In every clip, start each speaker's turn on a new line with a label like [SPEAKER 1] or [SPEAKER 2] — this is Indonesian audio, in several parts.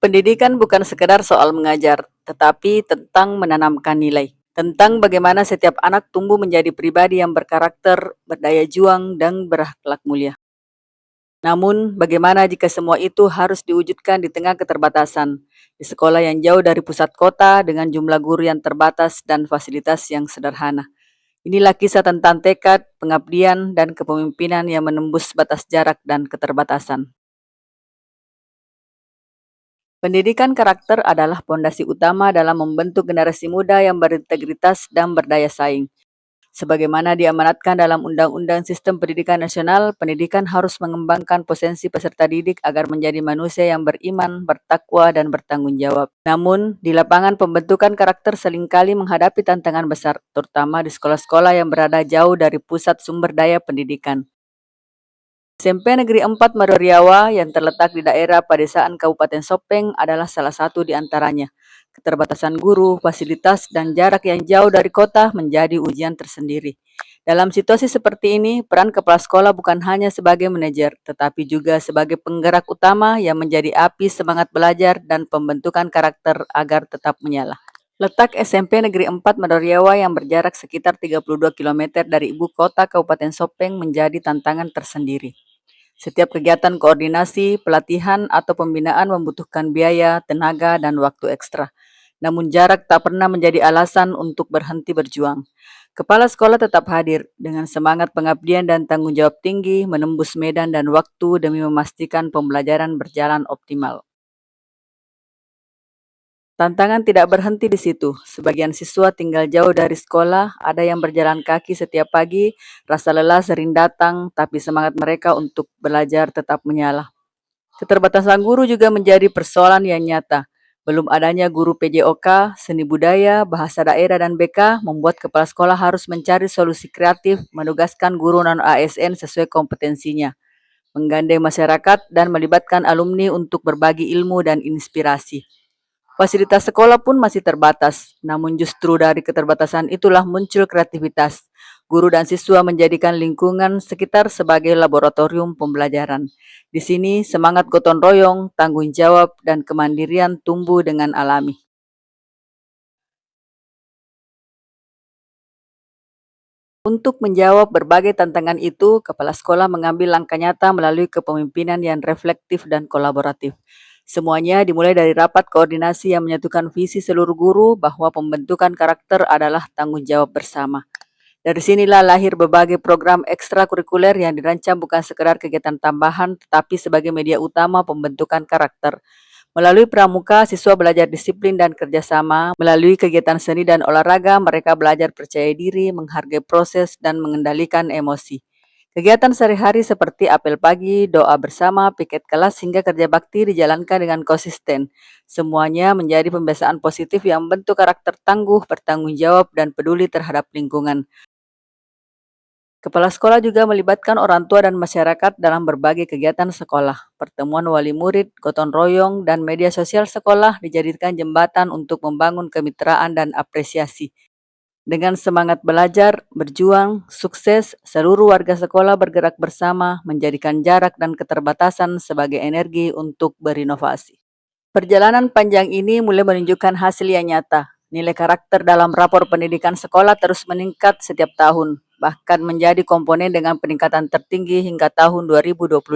[SPEAKER 1] Pendidikan bukan sekedar soal mengajar, tetapi tentang menanamkan nilai. Tentang bagaimana setiap anak tumbuh menjadi pribadi yang berkarakter, berdaya juang, dan berakhlak mulia. Namun, bagaimana jika semua itu harus diwujudkan di tengah keterbatasan, di sekolah yang jauh dari pusat kota dengan jumlah guru yang terbatas dan fasilitas yang sederhana? Inilah kisah tentang tekad, pengabdian, dan kepemimpinan yang menembus batas jarak dan keterbatasan. Pendidikan karakter adalah pondasi utama dalam membentuk generasi muda yang berintegritas dan berdaya saing. Sebagaimana diamanatkan dalam Undang-Undang Sistem Pendidikan Nasional, pendidikan harus mengembangkan potensi peserta didik agar menjadi manusia yang beriman, bertakwa, dan bertanggung jawab. Namun, di lapangan pembentukan karakter seringkali menghadapi tantangan besar, terutama di sekolah-sekolah yang berada jauh dari pusat sumber daya pendidikan. SMP Negeri 4 Madoriawa yang terletak di daerah pedesaan Kabupaten Sopeng adalah salah satu di antaranya. Keterbatasan guru, fasilitas, dan jarak yang jauh dari kota menjadi ujian tersendiri. Dalam situasi seperti ini, peran kepala sekolah bukan hanya sebagai manajer, tetapi juga sebagai penggerak utama yang menjadi api semangat belajar dan pembentukan karakter agar tetap menyala. Letak SMP Negeri 4 Madoriawa yang berjarak sekitar 32 km dari ibu kota Kabupaten Sopeng menjadi tantangan tersendiri. Setiap kegiatan koordinasi, pelatihan, atau pembinaan membutuhkan biaya, tenaga, dan waktu ekstra. Namun jarak tak pernah menjadi alasan untuk berhenti berjuang. Kepala sekolah tetap hadir dengan semangat pengabdian dan tanggung jawab tinggi menembus medan dan waktu demi memastikan pembelajaran berjalan optimal. Tantangan tidak berhenti di situ. Sebagian siswa tinggal jauh dari sekolah, ada yang berjalan kaki setiap pagi, rasa lelah sering datang, tapi semangat mereka untuk belajar tetap menyala. Keterbatasan guru juga menjadi persoalan yang nyata. Belum adanya guru PJOK, seni budaya, bahasa daerah, dan BK membuat kepala sekolah harus mencari solusi kreatif, menugaskan guru non-ASN sesuai kompetensinya, menggandeng masyarakat, dan melibatkan alumni untuk berbagi ilmu dan inspirasi. Fasilitas sekolah pun masih terbatas, namun justru dari keterbatasan itulah muncul kreativitas. Guru dan siswa menjadikan lingkungan sekitar sebagai laboratorium pembelajaran. Di sini, semangat gotong royong, tanggung jawab, dan kemandirian tumbuh dengan alami. Untuk menjawab berbagai tantangan itu, kepala sekolah mengambil langkah nyata melalui kepemimpinan yang reflektif dan kolaboratif. Semuanya dimulai dari rapat koordinasi yang menyatukan visi seluruh guru bahwa pembentukan karakter adalah tanggung jawab bersama. Dari sinilah lahir berbagai program ekstrakurikuler yang dirancang bukan sekedar kegiatan tambahan, tetapi sebagai media utama pembentukan karakter. Melalui pramuka, siswa belajar disiplin dan kerjasama. Melalui kegiatan seni dan olahraga, mereka belajar percaya diri, menghargai proses, dan mengendalikan emosi. Kegiatan sehari-hari seperti apel pagi, doa bersama, piket kelas, hingga kerja bakti dijalankan dengan konsisten. Semuanya menjadi pembiasaan positif yang membentuk karakter tangguh, bertanggung jawab, dan peduli terhadap lingkungan. Kepala sekolah juga melibatkan orang tua dan masyarakat dalam berbagai kegiatan sekolah. Pertemuan wali murid, gotong royong, dan media sosial sekolah dijadikan jembatan untuk membangun kemitraan dan apresiasi. Dengan semangat belajar, berjuang, sukses, seluruh warga sekolah bergerak bersama, menjadikan jarak dan keterbatasan sebagai energi untuk berinovasi. Perjalanan panjang ini mulai menunjukkan hasil yang nyata. Nilai karakter dalam rapor pendidikan sekolah terus meningkat setiap tahun, bahkan menjadi komponen dengan peningkatan tertinggi hingga tahun 2025.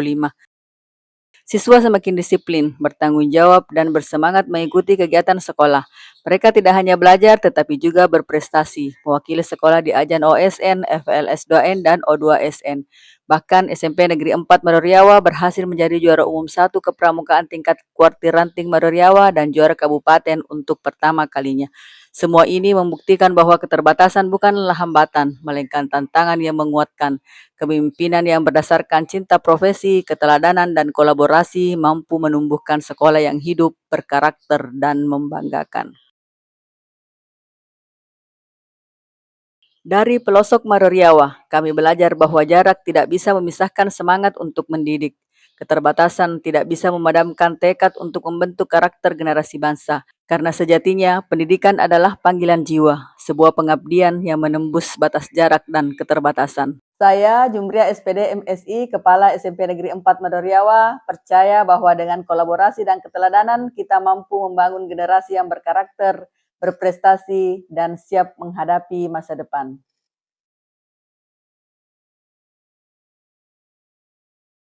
[SPEAKER 1] Siswa semakin disiplin, bertanggung jawab, dan bersemangat mengikuti kegiatan sekolah. Mereka tidak hanya belajar, tetapi juga berprestasi, mewakili sekolah di ajang OSN, FLS 2N, dan O2SN. Bahkan SMP Negeri 4 Madoriawa berhasil menjadi juara umum 1 kepramukaan tingkat kuartir ranting Madoriawa dan juara kabupaten untuk pertama kalinya. Semua ini membuktikan bahwa keterbatasan bukanlah hambatan, melainkan tantangan yang menguatkan. Kepemimpinan yang berdasarkan cinta profesi, keteladanan, dan kolaborasi mampu menumbuhkan sekolah yang hidup, berkarakter, dan membanggakan. Dari pelosok Madoriawa, kami belajar bahwa jarak tidak bisa memisahkan semangat untuk mendidik. Keterbatasan tidak bisa memadamkan tekad untuk membentuk karakter generasi bangsa. Karena sejatinya, pendidikan adalah panggilan jiwa, sebuah pengabdian yang menembus batas jarak dan keterbatasan. Saya, Jumria SPD MSI, Kepala SMP Negeri 4 Madoriawa, percaya bahwa dengan kolaborasi dan keteladanan kita mampu membangun generasi yang berkarakter, berprestasi, dan siap menghadapi masa depan.